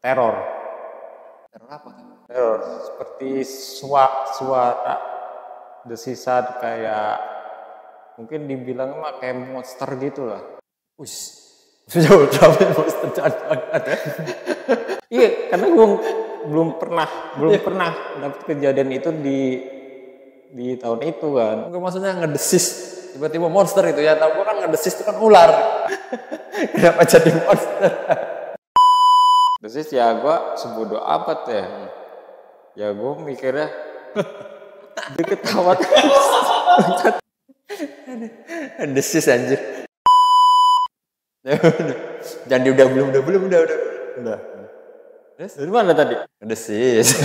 teror. Teror apa tuh? Teror seperti suara desisan kayak mungkin dibilang mah kayak monster gitu lah. Wis. Sudah berapa monster ada? Iya, karena gue belum pernah dapet kejadian itu di tahun itu kan. Enggak, maksudnya ngedesis tiba-tiba monster itu ya. Tahu gua kan ngedesis itu kan ular. Kenapa jadi monster? Desis ya gue sebodoh amat ya. Ya gue mikirnya dia ketawa. Ngedesis anjir. Jangan udah. Terus dari mana tadi? Ngedesis.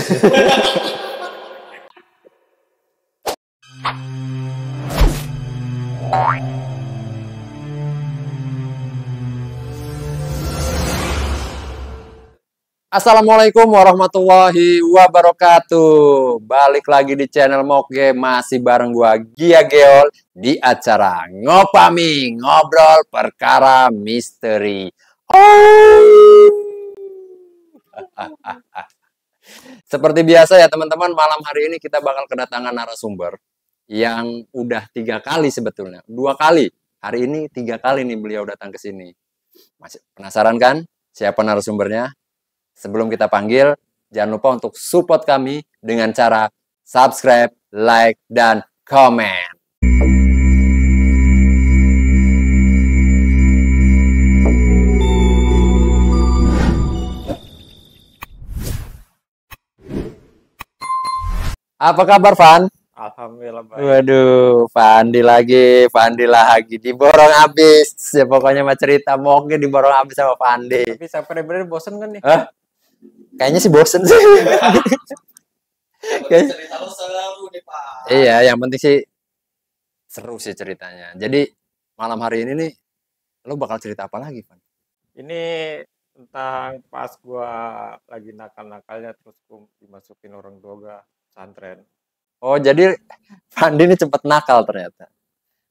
Assalamualaikum warahmatullahi wabarakatuh. Balik lagi di channel Moge, masih bareng gua Gia Geol di acara Ngopami, ngobrol perkara misteri. Seperti biasa ya teman-teman, malam hari ini kita bakal kedatangan narasumber yang udah 3 kali sebetulnya, 2 kali. Hari ini 3 kali nih beliau datang ke sini. Masih penasaran kan siapa narasumbernya? Sebelum kita panggil, jangan lupa untuk support kami dengan cara subscribe, like, dan komen. Apa kabar, Van? Alhamdulillah baik. Waduh, Fandi lagi. Diborong habis. Ya pokoknya mah cerita Moge diborong habis sama Fandi. Tapi sampai bener bosen kan nih? Hah? Kayaknya sih bosen sih. Cerita lo seru nih, Pak. Iya, yang penting sih seru sih ceritanya. Jadi malam hari ini nih, lo bakal cerita apa lagi, Van? Ini tentang pas gua lagi nakal-nakalnya terus gua dimasukin orang tua gua pesantren. Oh, jadi Fandi ini cepet nakal ternyata.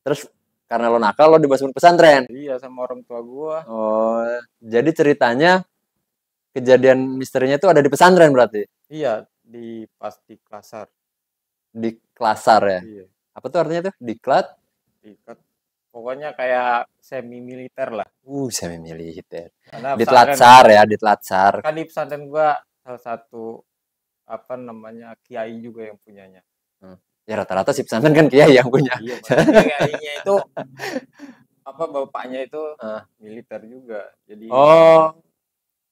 Terus karena lo nakal, lo dimasukin pesantren. Iya, sama orang tua gua. Oh, jadi ceritanya kejadian misterinya itu ada di pesantren berarti? Iya, pas di Klasar. Di Klasar ya? Iya, Apa tuh artinya tuh? Diklat? pokoknya kayak semi militer lah. Semi militer. Karena Di pesantren Tlatsar ya, di Tlatsar. kan di pesantren gua salah satu kiai juga yang punyanya. Ya rata-rata si pesantren kan kiai yang punya. Iya, maksudnya kiainya itu bapaknya itu militer juga. Jadi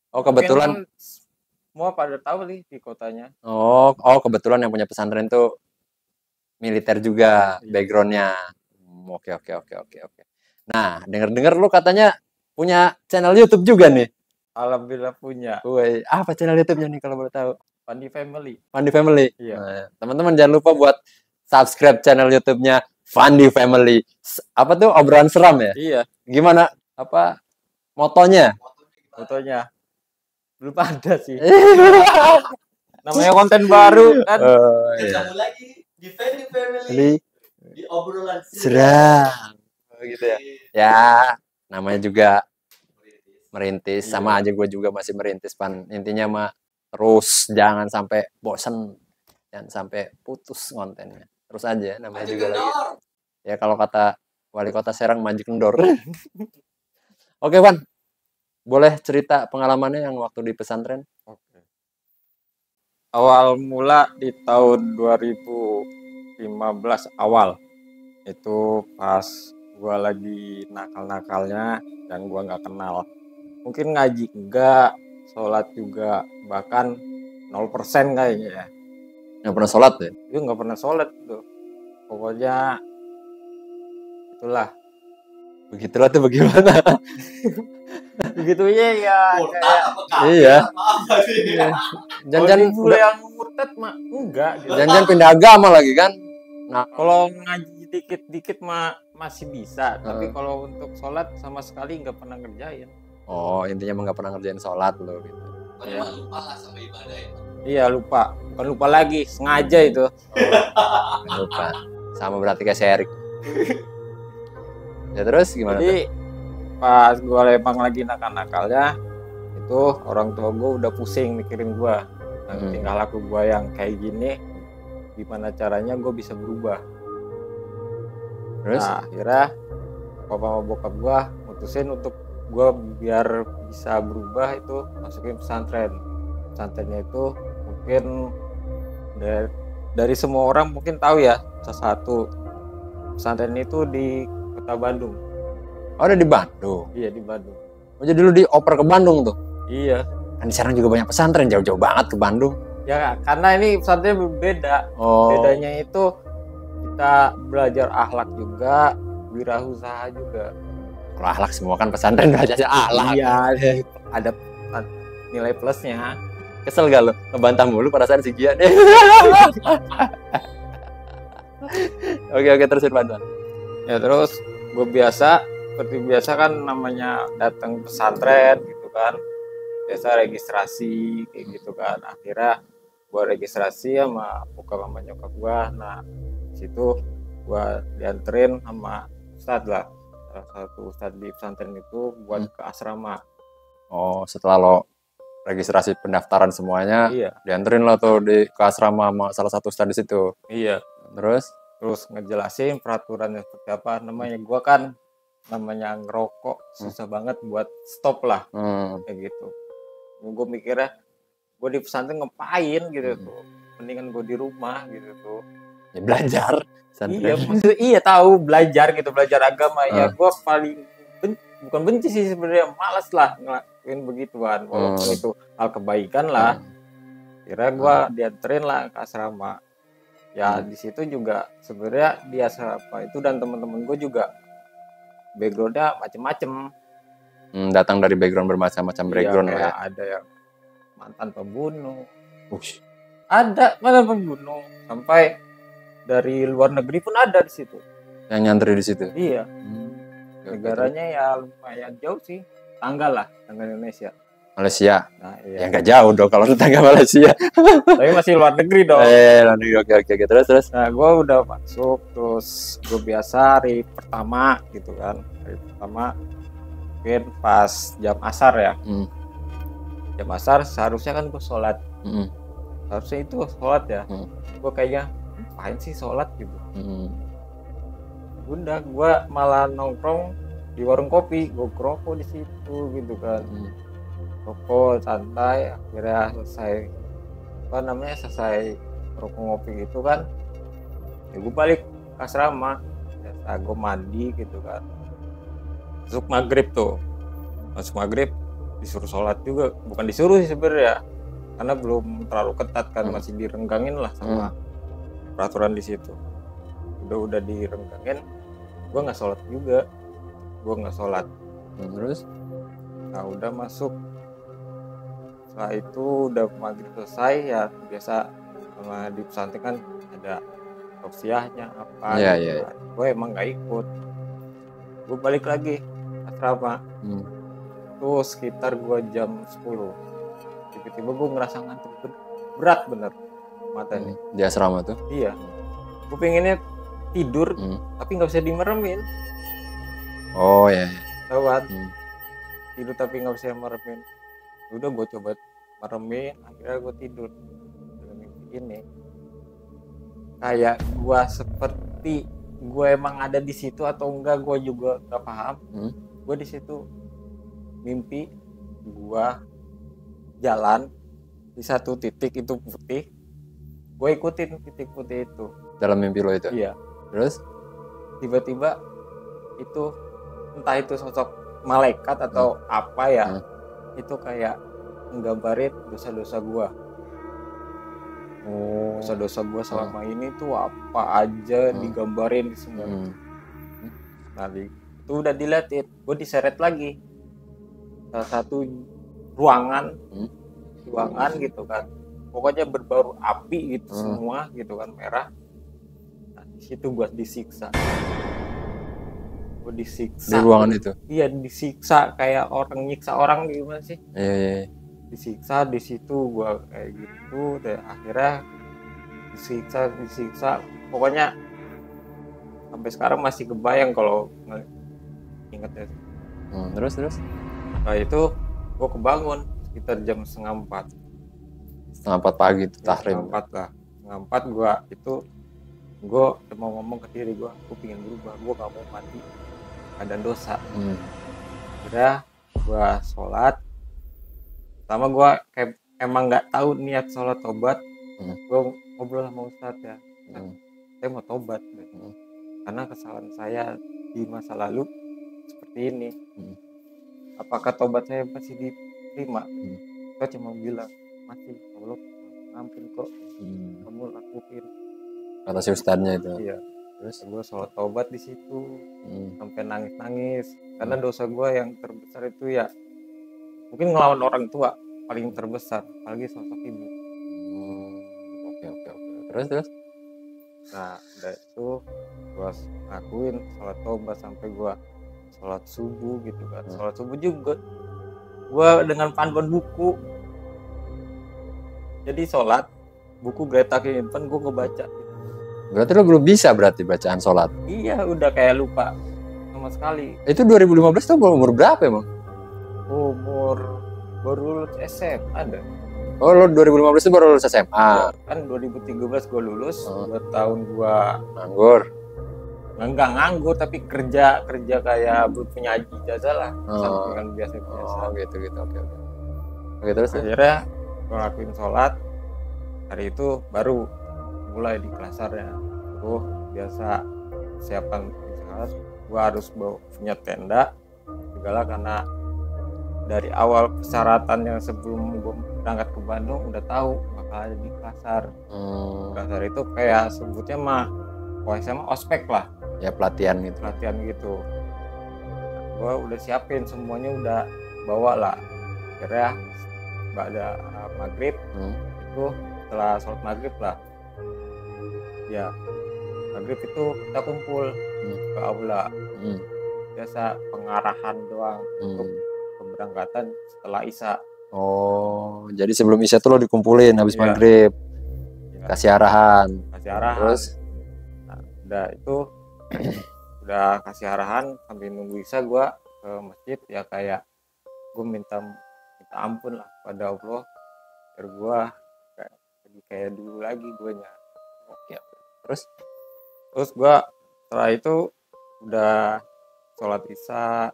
Oh kebetulan. mungkin semua pada tahu nih di kotanya. Oh kebetulan yang punya pesantren tuh militer juga backgroundnya. Oke. Nah, dengar lu katanya punya channel YouTube juga nih. Alhamdulillah punya. Woi, apa channel YouTube-nya nih kalau boleh tahu? Fandi Family. Fandi Family. Iya. Nah, teman-teman jangan lupa buat subscribe channel YouTube-nya Fandi Family. Apa tuh obrolan seram ya? Iya. Gimana? Apa motonya? Fotonya belum ada sih. Namanya konten baru kan. Ketemu lagi di Family Ini di obrolan seram. Gitu ya. Ya, namanya juga merintis. Iya. Sama aja gue juga masih merintis, Pan. Intinya mah terus jangan sampai bosen. Jangan sampai putus kontennya. Terus aja namanya Maju juga lagi. kendor. Ya kalau kata wali kota Serang, maju kendor. Oke, Pan. Boleh cerita pengalamannya yang waktu di pesantren? Oke. Awal mula di tahun 2015 awal. Itu pas gua lagi nakal-nakalnya dan gua nggak kenal. Mungkin ngaji enggak, sholat juga bahkan 0% kayaknya ya. Yang pernah sholat ya? Itu nggak pernah sholat tuh. Pokoknya itulah. Begitulah tuh bagaimana? Begitunya ya Murtad kayak apa kafir? Iya. Apa sih? Jangan-jangan kalau dibilang yang murtad mah enggak gitu. jangan pindah agama lagi kan? Nah, Kalau ngaji dikit-dikit mah masih bisa, tapi kalau untuk sholat sama sekali nggak pernah ngerjain. oh intinya emang nggak pernah ngerjain sholat lo gitu. Pokoknya mah lupa lah sama ibadah ya. Iya lupa, bukan lupa lagi, sengaja itu. Jangan lupa. Sama berarti kayak Sherik. Ya terus gimana tuh? Jadi pas gue emang lagi nakal-nakalnya, itu orang tua gue udah pusing mikirin gue, tingkah laku gue yang kayak gini, gimana caranya gue bisa berubah. Terus? Nah akhirnya papa sama bokap gue mutusin untuk gue biar bisa berubah itu masukin pesantren. Pesantrennya itu mungkin dari semua orang mungkin tahu ya, salah satu pesantren itu di kota Bandung. Oh, ada di Bandung. Iya di Bandung. Oh, jadi lu dioper ke Bandung tuh? Iya. Kan di Serang juga banyak pesantren, jauh-jauh banget ke Bandung. Ya karena ini pesantren berbeda. Oh. Bedanya itu kita belajar akhlak juga, wirausaha juga. Kalau akhlak semua kan pesantren belajarnya akhlak. Iya, ada nilai plusnya. Kesel gak lo? Ngebantah mulu perasaan si Gian. Oke, terusin bantuan. Ya terus gue seperti biasa kan namanya datang pesantren gitu kan. Biasa registrasi kayak gitu kan. Akhirnya gue registrasi sama bokap sama nyokap gue. Nah situ gue dianterin sama ustadz lah, salah satu ustadz di pesantren itu buat ke asrama. Oh, setelah lo registrasi pendaftaran semuanya, Iya. dianterin lo tuh ke asrama sama salah satu ustadz di situ. Iya. Terus ngejelasin peraturannya seperti apa. Namanya gue kan namanya ngerokok susah banget buat stop lah kayak gitu. Gue mikirnya gue di pesantren ngapain gitu tuh, mendingan gue di rumah gitu tuh. Ya belajar. Iya, maksudnya iya tahu belajar gitu, belajar agama. Ya gue paling bukan benci sih sebenarnya, malas lah ngelakuin begituan, walaupun itu hal kebaikan lah. Kira gue dianterin lah ke asrama. Ya di situ juga sebenarnya di asrama itu dan teman-teman gue juga backgroundnya macem-macem. Datang dari background bermacam-macam background ya, ya. Ada yang mantan pembunuh, ada mantan pembunuh, sampai dari luar negeri pun ada di situ. Yang nyantri di situ. Iya. Negaranya ya lumayan jauh sih, tangga Indonesia. Malaysia. Nah, iya. Ya nggak jauh dong kalau tetangga Malaysia. Tapi masih luar negeri dong. Oke. Terus. Nah, gue udah masuk, terus gue biasa hari pertama gitu kan. Hari pertama mungkin pas jam asar ya. Jam asar seharusnya kan gue sholat. Harusnya itu sholat ya. Gue kayaknya ngapain sih sholat gitu. Udah, gue malah nongkrong di warung kopi, gue ngerokok di situ gitu kan. Rokok santai, akhirnya selesai rokok ngopi gitu kan, ya gue balik ke asrama. Biasa gue mandi gitu kan, masuk maghrib disuruh sholat juga, bukan disuruh sih sebenarnya, karena belum terlalu ketat kan, masih direnggangin lah sama peraturan di situ. Udah direnggangin, gue nggak sholat juga, Terus? Nah udah masuk. Setelah itu udah maghrib selesai ya, biasa sama di pesantren kan ada tausiahnya apa. Iya. Gue emang gak ikut. Gue balik lagi asrama. Tuh sekitar gue jam 10. Tiba-tiba gue ngerasa ngantuk berat bener mata nih. Di asrama tuh? Iya. Gue pengennya tidur tapi nggak bisa dimeremin. Oh ya. Tahu kan? Tidur tapi nggak bisa meremin. Udah gue coba meremin, akhirnya gue tidur dalam mimpi ini. Kayak gue seperti gue emang ada di situ atau enggak, gue juga nggak paham. Gue di situ mimpi gue jalan di satu titik itu putih, gue ikutin titik putih itu dalam mimpi lo itu. Iya. Terus tiba-tiba itu entah itu sosok malaikat atau apa ya, itu kayak nggambarin dosa-dosa gua. Dosa-dosa gua selama ini tuh apa aja digambarin semua. Nah, itu udah diliatin, gua diseret lagi salah satu ruangan gitu kan. Pokoknya berbau api gitu semua gitu kan, merah. Nah, di situ gua disiksa. Di ruangan itu. Iya, disiksa kayak orang nyiksa orang gimana sih? Iya. Disiksa di situ gua kayak gitu, dan akhirnya disiksa. Pokoknya sampai sekarang masih kebayang kalau ingetnya. Terus. Nah itu gua kebangun sekitar jam 3:30. 3:30 pagi itu Ya, tahrim. 3:30 lah. 3:30 gue mau ngomong ke diri gue pengen berubah, gue gak mau mati ada dosa. Udah gue sholat. Pertama gue kayak emang nggak tahu niat sholat tobat. Gue ngobrol sama Ustadz ya, saya mau tobat karena kesalahan saya di masa lalu seperti ini. Apakah tobat saya masih diterima? Saya cuma bilang masih, Allah ngampun kok, kamu lakuin. Kata si ustadznya itu. Iya. Terus Gue sholat tobat di situ sampai nangis karena dosa gue yang terbesar itu ya mungkin ngelawan orang tua paling terbesar, apalagi sosok ibu. Oke. Terus Nah udah itu gue ngakuin sholat tobat sampai gue sholat subuh gitu kan. Sholat subuh juga gue dengan panduan buku, jadi sholat buku Greta Thunberg gue ngebaca. berarti lo belum bisa berarti bacaan sholat. Iya udah kayak lupa sama sekali. Itu 2015 tuh umur berapa emang? Umur baru lulus SMA ada. Oh, lo 2015 itu baru lulus SMA. Kan 2013 gue lulus, 2 tahun gue Nganggur. nggak nganggur tapi kerja kayak penyaji jasa lah, sampingan biasa-biasa. Oh, gitu. Oke. Oke, terus ya? Akhirnya gue lakuin sholat, hari itu baru mulai di kelasarnya. Tuh biasa siapan sholat, gue harus punya tenda segala karena dari awal persyaratan yang sebelum gue berangkat ke Bandung udah tahu bakal ada di Kasar. Kasar itu kayak sebutnya mah SMA ospek lah. Ya pelatihan gitu. Gue udah siapin semuanya, udah bawa lah. Akhirnya ada maghrib itu setelah sholat maghrib lah. Ya maghrib itu kita kumpul ke aula. Biasa pengarahan doang untuk keberangkatan setelah Isya. Oh, jadi sebelum Isya tuh lo dikumpulin habis Iya. maghrib, Ya, kasih arahan. Terus udah itu udah kasih arahan sambil nunggu Isya, gue ke masjid ya kayak gue minta ampun lah pada Allah biar gue kayak dulu lagi gue nya. Oke. Terus gue setelah itu udah sholat Isya,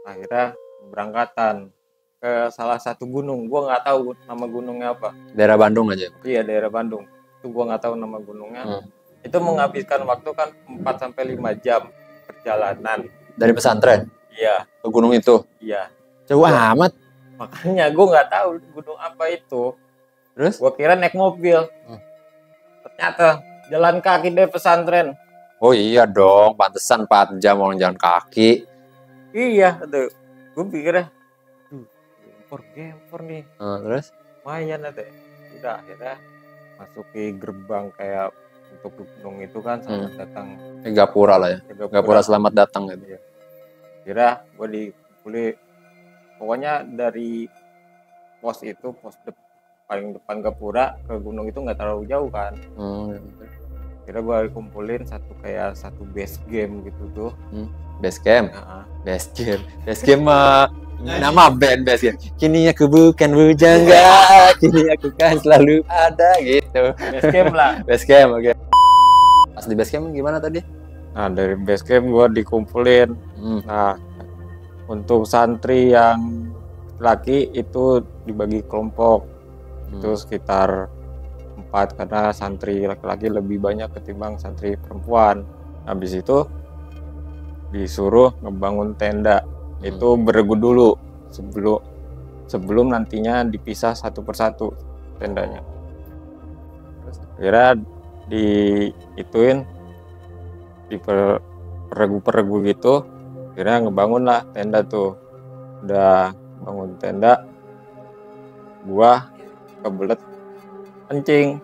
akhirnya berangkatan ke salah satu gunung. Gue nggak tahu nama gunungnya apa. Daerah Bandung aja. Iya daerah Bandung. Itu gue nggak tahu nama gunungnya. Itu menghabiskan waktu kan 4-5 jam perjalanan. Dari pesantren Iya, ke gunung itu. iya. Jauh amat. Makanya gue nggak tahu gunung apa itu. Terus? Gue kira naik mobil. Ternyata jalan kaki dari pesantren. Oh iya dong, pantesan 4 jam orang jalan kaki. Iya, tuh. Gue pikirnya, gempor nih. Terus? Lumayan ada. Udah akhirnya masuk ke gerbang kayak untuk gunung itu kan selamat datang. Gapura lah ya. Gapura selamat datang gitu. Kira gue dikumpuli, pokoknya dari pos itu paling depan Gapura ke gunung itu nggak terlalu jauh kan. Kira gue dikumpulin satu base game gitu tuh. Base camp. Base camp mah nama band base camp. Kini aku bukan bujangga, kini aku kan selalu ada gitu. Base camp lah. Base camp, oke. Pas di base camp gimana tadi? Nah dari base camp gue dikumpulin. Nah untuk santri yang laki itu dibagi kelompok. Itu sekitar 4 karena santri laki-laki lebih banyak ketimbang santri perempuan. Habis itu disuruh ngebangun tenda. Itu beregu dulu sebelum nantinya dipisah satu persatu tendanya. Kira diituin di peregu gitu, kira ngebangun lah tenda tuh. Udah bangun tenda, gua kebelet kencing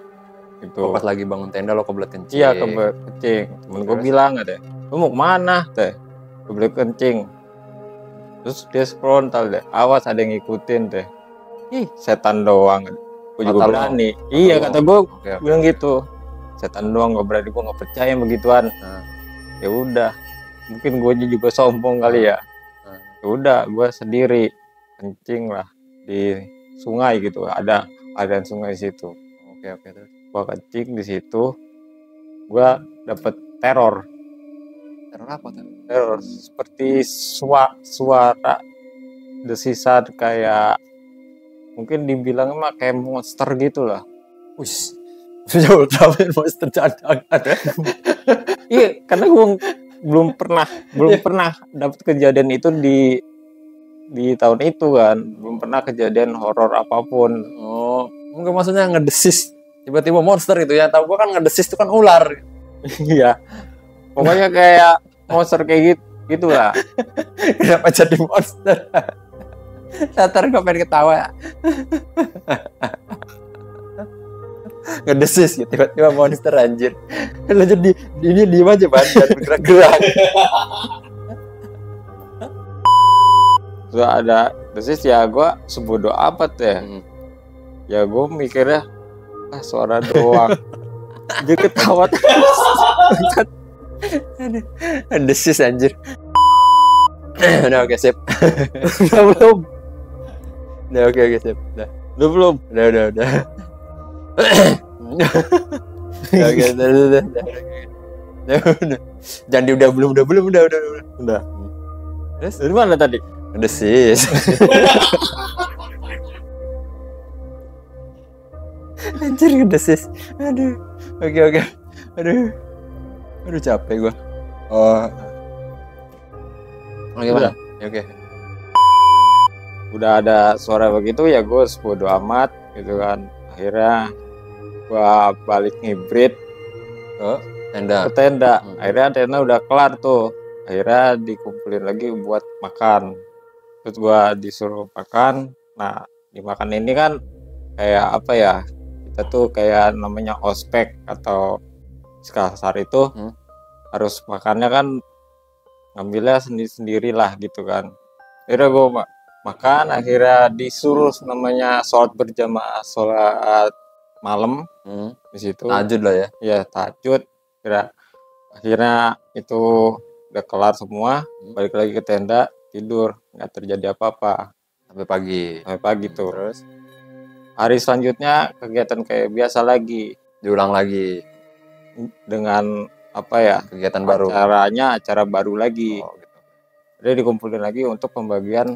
gitu. Pas lagi bangun tenda lo kebelet kencing. Iya kebelet kencing. Temen gue bilang ada, lu mau kemana teh? Kebelet kencing. Terus dia frontal deh, awas ada yang ngikutin teh. Ih setan doang. Gue juga berani. Iya kata gue bilang gitu. Setan doang gak berani, gue gak percaya begituan. Ya udah, mungkin gue juga sombong kali ya. Ya udah, gue sendiri kencing lah. di sungai gitu, ada sungai di situ. Oke, terus. Gua kencing di situ, gua dapet teror Teror apa tuh? seperti suara desisan kayak mungkin dibilang mah kayak monster gitu lah. Wis. Sudah ultraman monster cadangan. Iya, karena gue belum pernah dapet kejadian itu di tahun itu kan, belum pernah kejadian horor apapun. Oh, mungkin maksudnya ngedesis tiba-tiba monster itu ya. Tahu gua kan ngedesis itu kan ular. Iya, pokoknya kayak monster kayak gitu lah. Kenapa jadi monster? Tatar gue pengen ketawa. Ngedesis gitu tiba-tiba monster anjir. Lo jadi ini diem aja ban dan bergerak-gerak. Sudah ada desis ya, gue sebodoh amat ya. Ya gue mikirnya suara doang. Dia ketawa terus. Ngedesis anjir. Udah oke sip. Udah belum? Udah oke sip. Udah. Udah belum? Udah. Udah, oke, udah. Jangan udah belum. Udah. Terus dari mana tadi? Ngedesis. Anjir ngedesis. Aduh. Oke. Aduh capek gua. Oh. Gimana? Ya, oke. Udah ada suara begitu ya gue sebodoh amat gitu kan. Akhirnya gue balik ngibrit Tenda. ke tenda. Akhirnya tenda udah kelar tuh. Akhirnya dikumpulin lagi buat makan. Terus gue disuruh makan. Nah, dimakan ini kan kayak apa ya? Kita tuh kayak namanya ospek atau sekasar itu harus makannya kan ngambilnya sendiri-sendiri lah gitu kan. Akhirnya gue makan, akhirnya disuruh namanya sholat berjamaah, sholat malam di situ. Tahajud lah ya. Ya tahajud. Akhirnya itu udah kelar semua, balik lagi ke tenda, tidur, nggak terjadi apa-apa Sampai pagi tuh. Terus Hari selanjutnya kegiatan kayak biasa lagi diulang lagi dengan apa ya, kegiatan baru. Acara baru lagi. Gitu. Jadi dikumpulin lagi untuk pembagian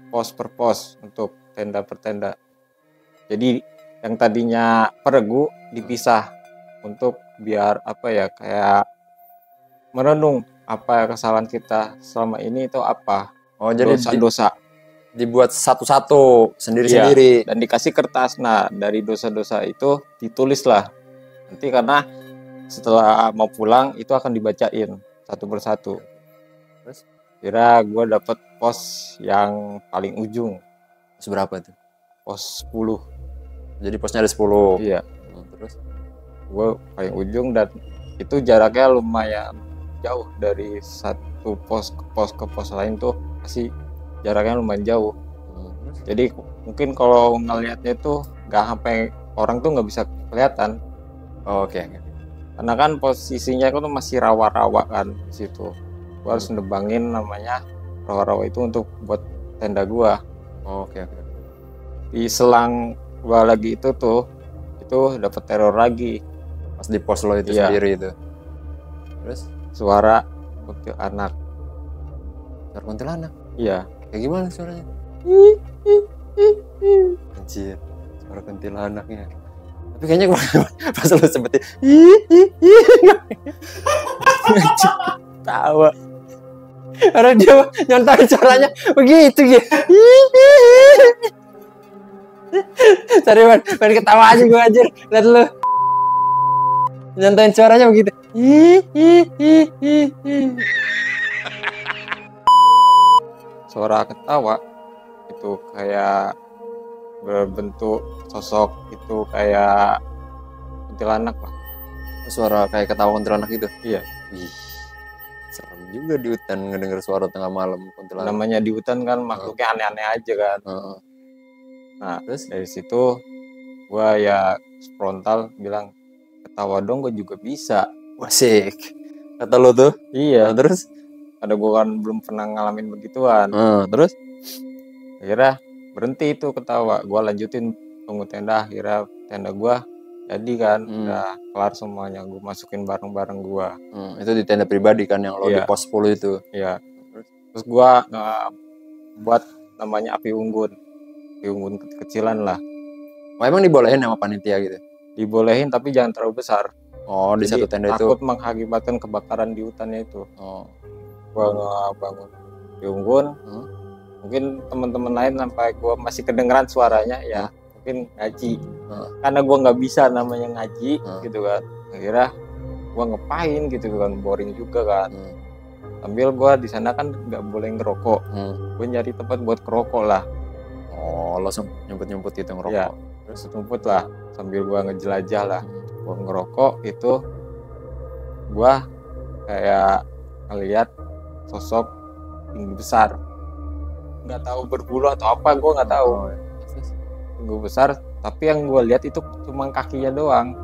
pos per pos untuk tenda per tenda. Jadi yang tadinya per regu dipisah untuk biar apa ya, kayak merenung apa kesalahan kita selama ini itu apa. Oh, jadi dosa-dosa dibuat satu-satu sendiri-sendiri. Dan dikasih kertas. Nah, dari dosa-dosa itu ditulislah. Nanti karena setelah mau pulang itu akan dibacain satu persatu. Terus kira gue dapet pos yang paling ujung. Seberapa tuh? Pos 10. Jadi posnya ada 10. Iya. Terus gue paling ujung dan itu jaraknya lumayan jauh dari satu pos ke pos lain tuh, masih jaraknya lumayan jauh. Jadi mungkin kalau ngelihatnya tuh nggak sampai orang tuh nggak bisa kelihatan. Oke. Karena kan posisinya tuh masih rawa-rawa kan di situ. Gua harus nebangin namanya rawa-rawa itu untuk buat tenda gua. Oke. Di selang gua lagi itu dapat teror lagi. Pas di pos lo itu sendiri itu. Terus suara kuntilanak. Suara kuntilanak? Iya. Kayak gimana suaranya? Anjir, suara kuntilanaknya. Tapi kayaknya pas lo sebutin tawa. Karena dia nyontohin suaranya begitu gitu. Sorry man, pengen ketawa aja gue anjir. Lihat lu nyontohin suaranya begitu. Suara ketawa itu kayak berbentuk sosok itu kayak kuntilanak lah. Suara kayak ketawa kuntilanak itu. Iya. Wih, serem juga di hutan ngedenger suara tengah malam kuntilanak. Namanya di hutan kan makhluknya aneh-aneh aja kan. Nah, terus dari situ gua ya frontal bilang, ketawa dong gue juga bisa. Wasik. Kata lo tuh? Iya. Nah, terus? Ada gue kan belum pernah ngalamin begituan. Terus? Akhirnya berhenti itu ketawa. Gue lanjutin tunggu tenda, akhirnya tenda gue jadi kan, udah kelar semuanya. Gue masukin barang-barang gue. Itu di tenda pribadi kan yang lo di Iya. pos 10 itu. Ya, terus gue buat namanya api unggun kecilan lah. Oh, emang dibolehin sama panitia gitu? Dibolehin tapi jangan terlalu besar. Oh, di Jadi satu tenda itu. takut mengakibatkan kebakaran di hutannya itu. Oh. Gue bangun api unggun. Mungkin teman-teman lain sampai gue masih kedengeran suaranya ya. Mungkin ngaji. Karena gue nggak bisa namanya ngaji gitu kan. Akhirnya gue ngapain gitu kan, boring juga kan. Sambil gue di sana kan nggak boleh ngerokok. Gue nyari tempat buat kerokok lah. Oh, lo nyemput gitu ngerokok. Ya, terus nyemput lah sambil gue ngejelajah lah. Gue ngerokok itu gue kayak ngeliat sosok tinggi besar, nggak tahu berbulu atau apa, gue nggak tahu. Tinggi besar, tapi yang gue lihat itu cuma kakinya doang.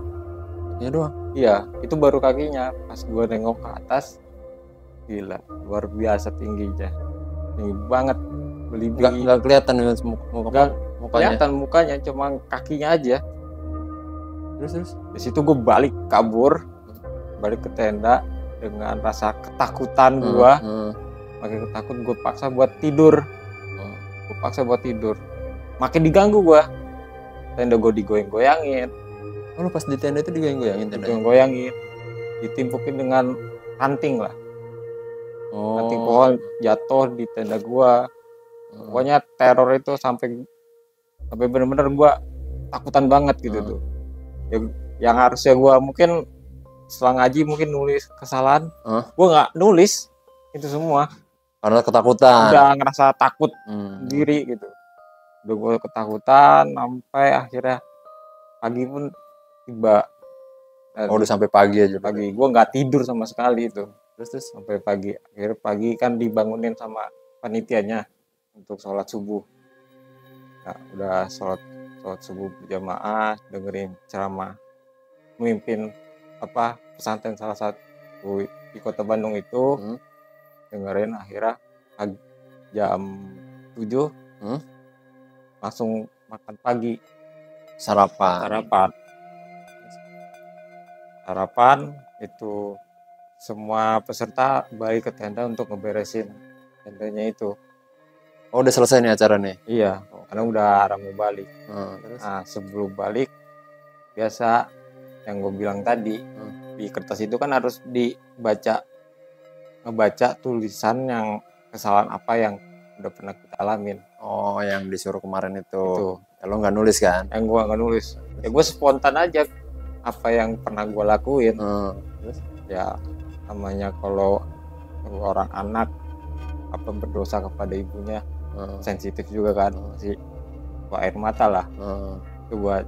Kakinya doang? Iya, itu baru kakinya. Pas gue nengok ke atas, gila, luar biasa tingginya, tinggi banget. Nggak kelihatan mukanya. Kelihatan mukanya, cuma kakinya aja. Terus di situ gue balik ke tenda dengan rasa ketakutan gue. Makin ketakut, gue paksa buat tidur. Makin diganggu gue. Tenda gue digoyang-goyangin. Oh, lu pas di tenda itu digoyang-goyangin tenda? Digoyang-goyangin. Ditimpukin dengan ranting lah. Ranting pohon jatuh di tenda gue. Pokoknya teror itu sampai benar-benar gue takutan banget gitu tuh. Yang harusnya gue mungkin setelah ngaji mungkin nulis kesalahan, gue nggak nulis itu semua karena ketakutan. Udah ngerasa takut sendiri gitu. Udah gue ketakutan sampai akhirnya pagi pun tiba. Udah sampai pagi aja. Pagi gue nggak tidur sama sekali itu. Terus sampai pagi. Akhirnya pagi kan dibangunin sama panitianya untuk sholat subuh. Nah, udah sholat subuh berjamaah, dengerin ceramah memimpin pesantren salah satu di kota Bandung itu. Dengerin, akhirnya jam 7 langsung makan pagi, sarapan itu. Semua peserta balik ke tenda untuk ngeberesin tendanya itu. Oh, udah selesai nih acara nih? Iya, karena udah rame balik. Terus? Nah, sebelum balik, biasa yang gue bilang tadi, di kertas itu kan harus ngebaca tulisan yang kesalahan apa yang udah pernah kita alamin. Oh, yang disuruh kemarin itu. Lo nggak nulis kan? Yang gue nggak nulis. Ya gue spontan aja apa yang pernah gue lakuin. Terus? Ya, namanya kalau orang anak berdosa kepada ibunya, sensitif juga kan, masih air mata lah. Itu buat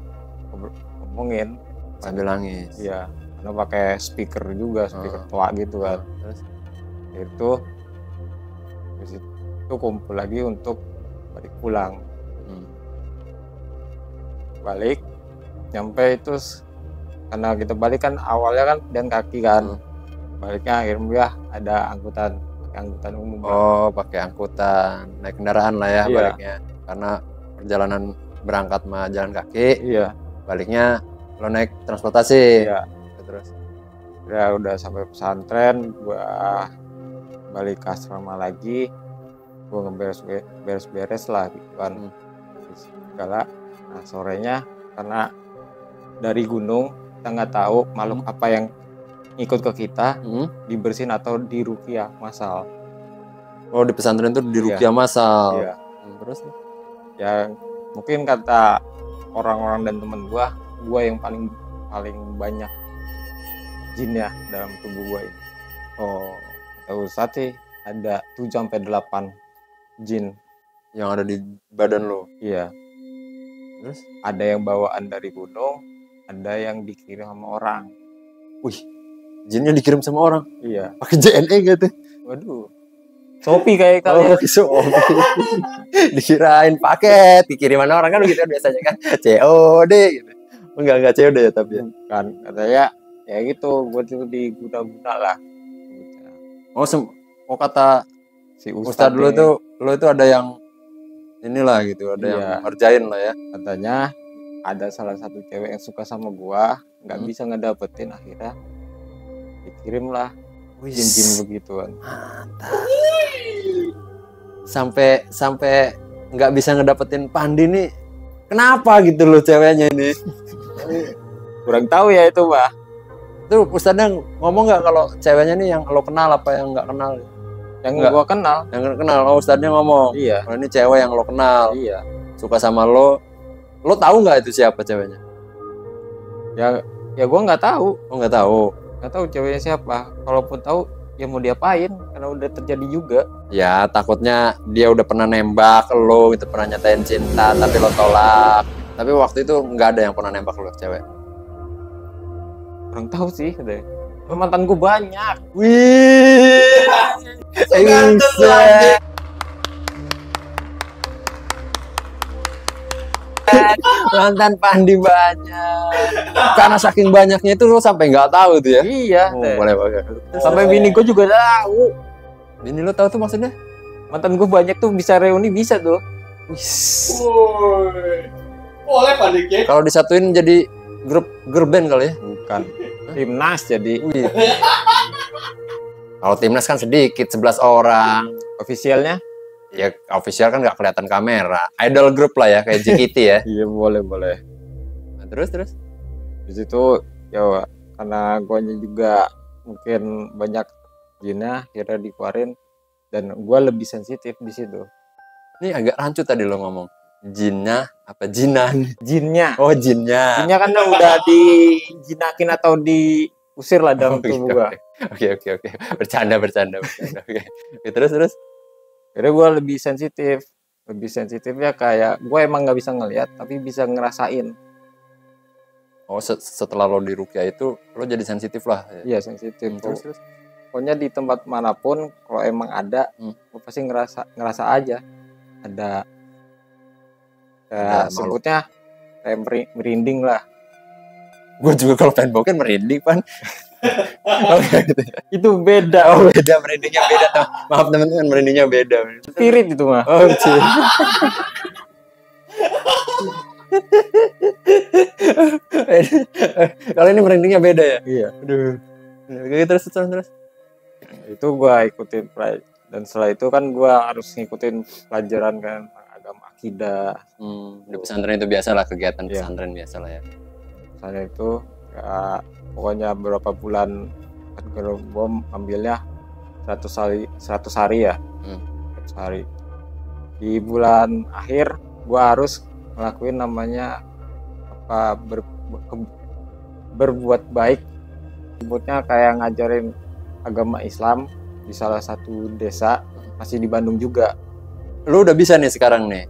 ngomongin sambil nangis. Iya, karena pakai speaker juga, speaker tua gitu kan. Terus itu kumpul lagi untuk balik pulang. Balik nyampe itu karena kita balik kan awalnya kan dan kaki kan. Baliknya akhirnya ada angkutan umum. Oh, pakai angkutan, naik kendaraan lah ya. Iya. Baliknya karena perjalanan berangkat mah jalan kaki. Iya. Baliknya lo naik transportasi. Iya. Terus ya udah sampai pesantren, gua balik ke asrama lagi, gua beres-beres lah gitu kan. Segala. Nah, sorenya karena dari gunung kita nggak tahu makhluk apa yang ikut ke kita, dibersihin atau diruqyah masal. Oh, di pesantren itu diruqyah masal. Iya. Terus ya mungkin kata orang-orang dan temen gua yang paling banyak jinnya dalam tubuh gua ini. Oh, kata Ustadz sih ada 7-8 jin yang ada di badan lo. Iya. Terus ada yang bawaan dari gunung, ada yang dikirim sama orang. Wih, jinnya dikirim sama orang? Iya. Pakai JNE gitu? Waduh. Shopee kayak kalian. Oh, Shopee. Dikirain paket, dikiriman orang kan gitu biasanya kan. COD gitu. Enggak COD ya tapi kan katanya ya gitu, buat itu diguna-guna lah. Oh, kata si Ustadz dulu tuh, lo itu ada yang inilah gitu, ada yang Iya. ngerjain lah ya. Katanya ada salah satu cewek yang suka sama gua, nggak Hmm. bisa ngedapetin, akhirnya dikirimlah jin-jin begituan. Sampai nggak bisa ngedapetin Pandi nih, kenapa gitu loh ceweknya ini? Kurang tahu ya itu, Bah. Itu Ustadznya ngomong nggak kalau ceweknya nih yang lo kenal apa yang nggak kenal? Yang Nggak. gua kenal. Yang nggak kenal, oh Ustadznya ngomong. Iya. Oh, ini cewek yang lo kenal, Iya. suka sama lo. Lo tahu nggak itu siapa ceweknya? Ya gua nggak tahu. Oh nggak tahu. Nggak tahu ceweknya siapa. Kalaupun tahu ya mau diapain, karena udah terjadi juga. Ya takutnya dia udah pernah nembak lo gitu, pernah nyatain cinta tapi lo tolak. Tapi waktu itu nggak ada yang pernah nembak lo cewek. Kurang tahu sih deh. Mantan gua banyak. Wih, Buset. Mantan Pandi banyak. Karena saking banyaknya itu lo sampai nggak tahu tuh ya. Iya. Oh, deh. boleh boleh. Sampai bini gua juga tahu. Ini lo tahu tuh maksudnya? Mantan gua banyak tuh, bisa reuni bisa tuh. Woi. Boleh paniknya. Kalau disatuin jadi grup girl band kali ya? Bukan. Timnas jadi. Wih. Kalau timnas kan sedikit, 11 orang. Ofisialnya? Ya official kan nggak kelihatan kamera. Idol group lah ya, kayak JKT ya. Iya, boleh. Nah, terus. Di situ ya karena guanya juga mungkin banyak jinnya, akhirnya dikeluarin, dan gua lebih sensitif di situ. Ini agak rancu tadi lo ngomong. Jinnya apa jinan? Jinnya. Oh jinnya. Jinnya kan udah dijinakin atau diusir lah dalam tubuh gua. Oke. Bercanda. Oke. Oke, terus. Akhirnya gua lebih sensitif ya, kayak gua emang nggak bisa ngelihat tapi bisa ngerasain. Oh setelah lo di Rukia itu lo jadi sensitif lah. Ya? Iya, sensitif. Terus. Pokoknya di tempat manapun kalau emang ada, gua pasti ngerasa aja ada Ada sebutnya kayak merinding lah. Gue juga kalau pengen bokeh merinding pan. Oke, gitu. Itu beda. Oh beda, merindingnya beda. Maaf teman-teman, merindingnya beda. Spirit itu mah. Oh cih. Kalau ini merindingnya beda ya. Iya. Aduh. Oke, terus. Itu gua ikutin dan setelah itu kan gua harus ngikutin pelajaran kan agama akidah. Di pesantren itu biasa lah, kegiatan Iya. pesantren biasa lah ya. Misalnya itu ya, pokoknya beberapa bulan kan gua ambilnya 100 hari ya. 100 hari. Di bulan akhir gua harus ngelakuin namanya apa berbuat baik. Sebutnya kayak ngajarin agama Islam di salah satu desa, masih di Bandung juga. Lu udah bisa nih sekarang nih.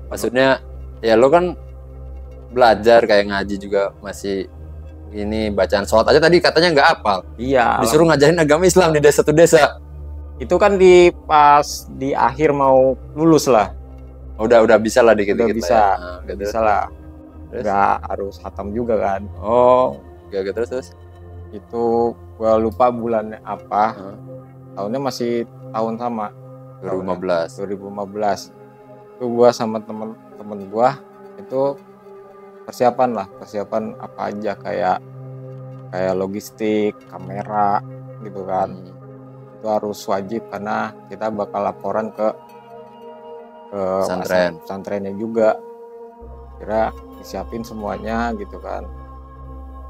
Maksudnya ya lu kan belajar kayak ngaji juga, masih ini bacaan sholat aja tadi katanya nggak hafal. Iya. Disuruh ngajarin agama Islam di desa satu desa. Itu kan pas di akhir mau lulus lah. Udah bisa lah dikit-dikit. Udah bisa. lah ya. Nah, Udah gitu. bisa lah. Terus? Nggak harus khatam juga kan. Oh, oke, terus. Itu gua lupa bulannya apa. Heeh. Tahunnya masih tahun sama 2015. 2015. Itu gua sama temen gua itu persiapan apa aja, kayak logistik, kamera gitu kan. Itu harus wajib karena kita bakal laporan ke pesantrennya juga. Kira disiapin semuanya gitu kan.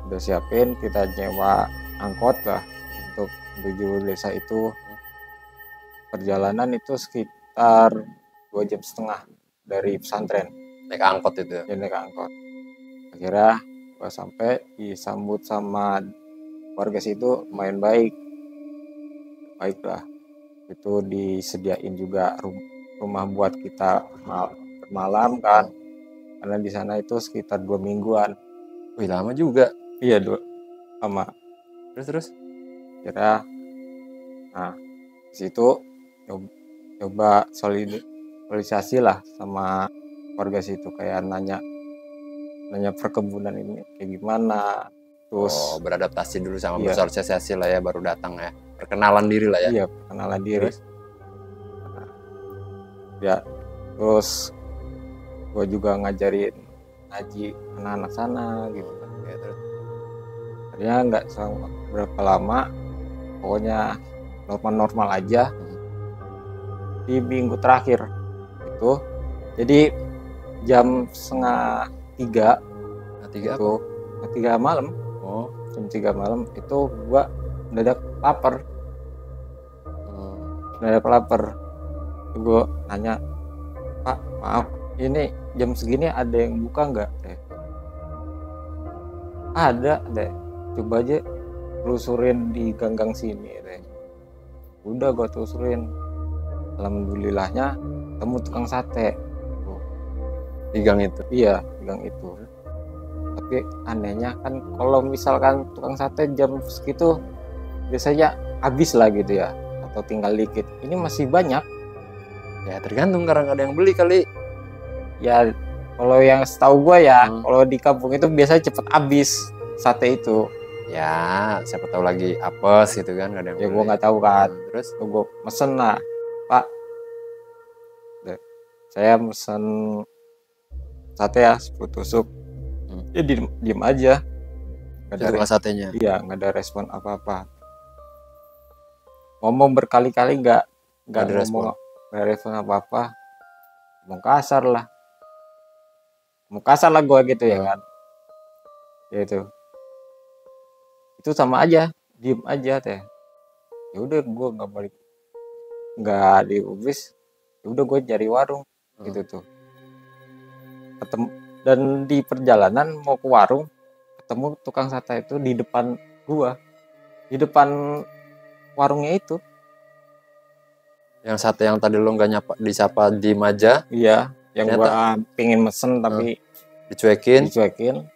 Udah siapin, kita nyewa angkot lah untuk menuju desa itu. Perjalanan itu sekitar 2,5 jam dari pesantren. Naik angkot itu. Ya, naik angkot. Akhirnya gua sampai disambut sama warga situ lumayan baik lah. Itu disediain juga rumah buat kita bermalam kan, karena di sana itu sekitar 2 mingguan. Wih, lama juga. Iya, lama. Terus Kira nah situ coba sosialisasi lah sama warga situ, kayak nanya perkebunan ini kayak gimana, terus beradaptasi dulu sama Iya. bersosialisasi lah ya, baru datang ya, perkenalan diri lah ya. iya, perkenalan diri. Nah, ya terus gue juga ngajarin ngaji anak-anak sana gitu kan. Ya, terus Akhirnya nggak selama berapa lama, pokoknya normal-normal aja. Di minggu terakhir itu, jadi jam 2:30 tiga itu, 3 malam, oh jam 3 malam itu gua mendadak lapar, Gue nanya, Pak, maaf, ini jam segini ada yang buka nggak? Ada deh, coba aja telusurin di ganggang sini deh. Udah gua telusurin, alhamdulillahnya temu tukang sate. di gang itu. Iya, di gang itu. Tapi anehnya kan kalau misalkan tukang sate jam segitu biasanya habis lah gitu ya, atau tinggal dikit. Ini masih banyak. Ya tergantung karena nggak ada yang beli kali. Ya kalau yang setahu gua ya, Hmm. kalau di kampung itu biasanya cepet habis sate itu. Ya siapa tahu lagi apes gitu kan, nggak ada yang Ya beli. gua nggak tahu kan. Terus Gue mesen lah, Pak, saya mesen sate ya 10 tusuk. Ya diem aja, nggak itu ada tukang satenya. iya, nggak ada respon apa-apa. Ngomong berkali-kali nggak ada respon. ngomong, nggak ada respon apa-apa. Ngomong kasar lah, gue gitu ya kan. Ya itu sama aja, diem aja teh. Ya udah gue nggak balik, nggak di office. Ya udah gue cari warung gitu tuh. Ketemu, dan di perjalanan mau ke warung ketemu tukang sate itu di depan gua, di depan warungnya itu. Yang sate yang tadi lo nggak nyapa disapa di maja, Iya, yang ternyata gua pengen mesen tapi dicuekin. dicuekin.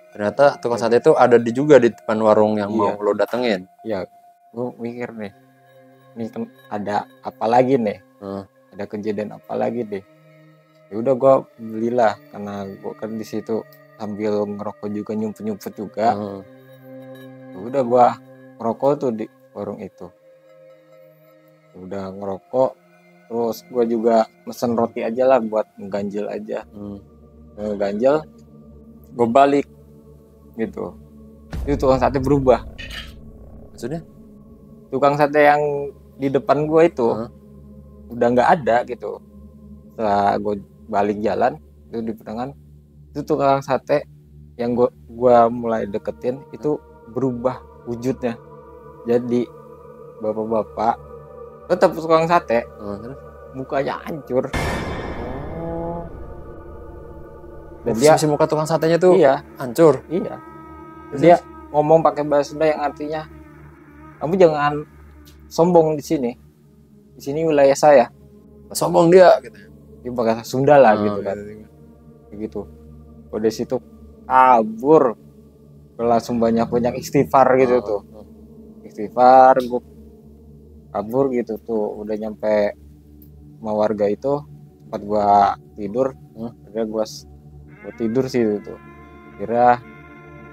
Ternyata tukang sate itu ada juga di depan warung yang Iya. mau lo datengin. Ya gua mikir nih, ini kan ada apa lagi nih, ada kejadian apa lagi deh. Ya udah gua belilah, karena gua kan di situ sambil ngerokok juga, nyumput juga. Ya udah gua ngerokok tuh di warung itu. Ya udah ngerokok, terus gua juga mesen roti aja lah buat ngeganjel aja. Ngeganjel, gua balik gitu. Itu tukang sate berubah. Maksudnya? Tukang sate yang di depan gua itu udah nggak ada gitu. Setelah gua balik jalan itu di pertengahan, itu tukang sate yang gua mulai deketin itu berubah wujudnya. Jadi bapak-bapak tetap tukang sate, mukanya hancur. Dan dia Si muka tukang satenya tuh iya, hancur. iya. Dia ngomong pakai bahasa Sunda yang artinya, kamu jangan sombong di sini. Di sini wilayah saya. Sombong dia gitu. Dia pakai Sunda lah gitu kan. Begitu. Udah situ kabur. Langsung banyak istighfar gitu tuh. Istighfar, gue kabur gitu tuh. Udah nyampe sama warga itu, tempat gua tidur. Akhirnya gua tidur sih itu. Kira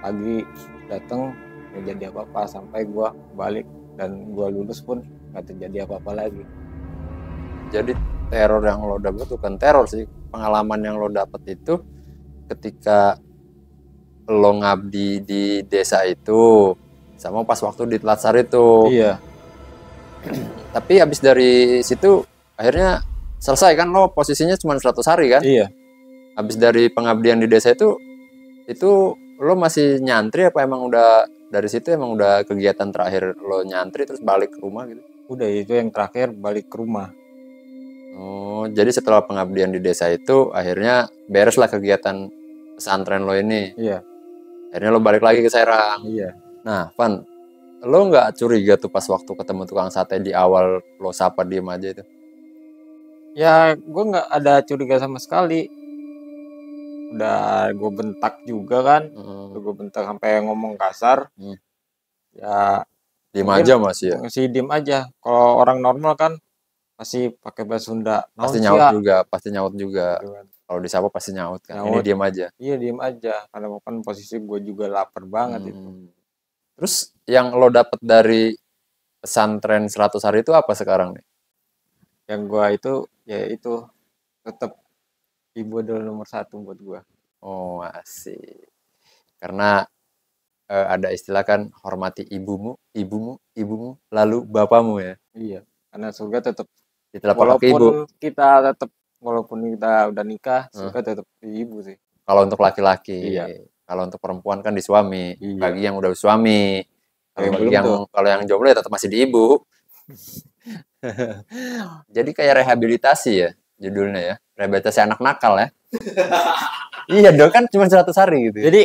pagi datang nggak jadi apa-apa sampai gua balik, dan gua lulus pun nggak terjadi apa-apa lagi. Jadi teror yang lo dapet bukan teror sih, pengalaman yang lo dapet itu ketika lo ngabdi di desa itu sama pas waktu di Telatsar itu. Iya. Tapi habis dari situ akhirnya selesai kan, lo posisinya cuma 100 hari kan? Iya. Habis dari pengabdian di desa itu lo masih nyantri apa emang udah dari situ emang udah kegiatan terakhir lo nyantri terus balik ke rumah gitu? Udah, itu yang terakhir balik ke rumah. Oh, jadi setelah pengabdian di desa itu akhirnya bereslah kegiatan pesantren lo ini. Iya. Akhirnya lo balik lagi ke Serang. Iya. Nah, Van, lo nggak curiga tuh pas waktu ketemu tukang sate di awal lo sapa diem aja itu? Ya, gue nggak ada curiga sama sekali. Udah gue bentak juga kan. Gue bentak sampai ngomong kasar. Ya Diem aja masih ya? masih diem aja. Kalau orang normal kan masih pakai bahasa Sunda. Pasti nyaut juga. Gitu kan. Kalau disapa pasti nyaut kan. Nyaut. Ini diem aja. Iya, diem aja. Karena kan posisi gue juga lapar banget itu. Terus yang lo dapet dari pesantren 100 hari itu apa sekarang nih? Yang gue itu ya itu tetap Ibu adalah nomor satu buat gua. Oh, asik. Karena ada istilah kan, hormati ibumu, ibumu, ibumu, lalu bapamu ya. Iya, karena surga tetap Ditelepon ke ibu. walaupun kita udah nikah, Hmm. surga tetap di ibu sih. Kalau untuk laki-laki. Iya. Kalau untuk perempuan kan di suami. Iya. Bagi yang udah suami. Yang Kalau belum yang tuh. kalau yang jomblo ya tetap masih di ibu. Jadi kayak rehabilitasi ya judulnya ya. Rehabilitasi anak nakal ya. Iya dong, kan cuma 100 hari gitu. Jadi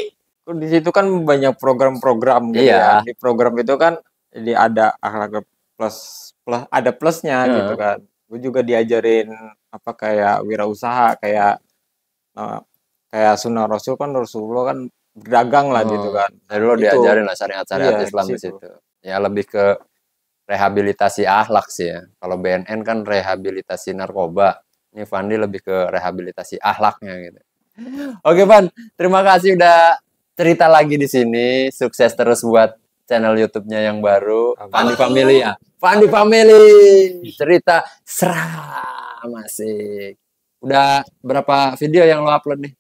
di situ kan banyak program-program gitu Iya. ya. Di program itu kan jadi ada akhlak plus ada plusnya Heeh. gitu kan. Gue juga diajarin apa kayak wirausaha, kayak Sunnah Rasul kan, Rasulullah kan berdagang lah gitu kan. Dari dulu Itu. diajarin lah syariat-syariat Iya, Islam di di situ. situ. Ya lebih ke rehabilitasi akhlak sih ya. Kalau BNN kan rehabilitasi narkoba. Ini Fandi lebih ke rehabilitasi akhlaknya gitu. Oke, Van. Terima kasih udah cerita lagi di sini. Sukses terus buat channel YouTube-nya yang baru. Fandi Family ya. Fandi Family. Cerita seram asik. Udah berapa video yang lo upload nih?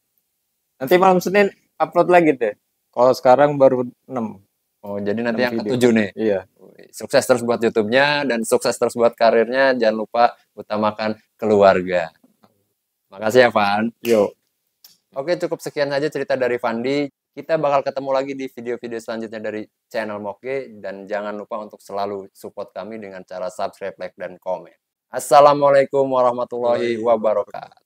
Nanti malam Senin upload lagi deh. Kalau sekarang baru 6. Oh, jadi nanti yang video. ke-7 nih. Iya. Sukses terus buat YouTube-nya dan sukses terus buat karirnya. Jangan lupa utamakan keluarga. Makasih ya, Van. Yo. Oke, cukup sekian aja cerita dari Fandi. Kita bakal ketemu lagi di video-video selanjutnya dari channel Moke. Dan jangan lupa untuk selalu support kami dengan cara subscribe, like, dan komen. Assalamualaikum warahmatullahi wabarakatuh.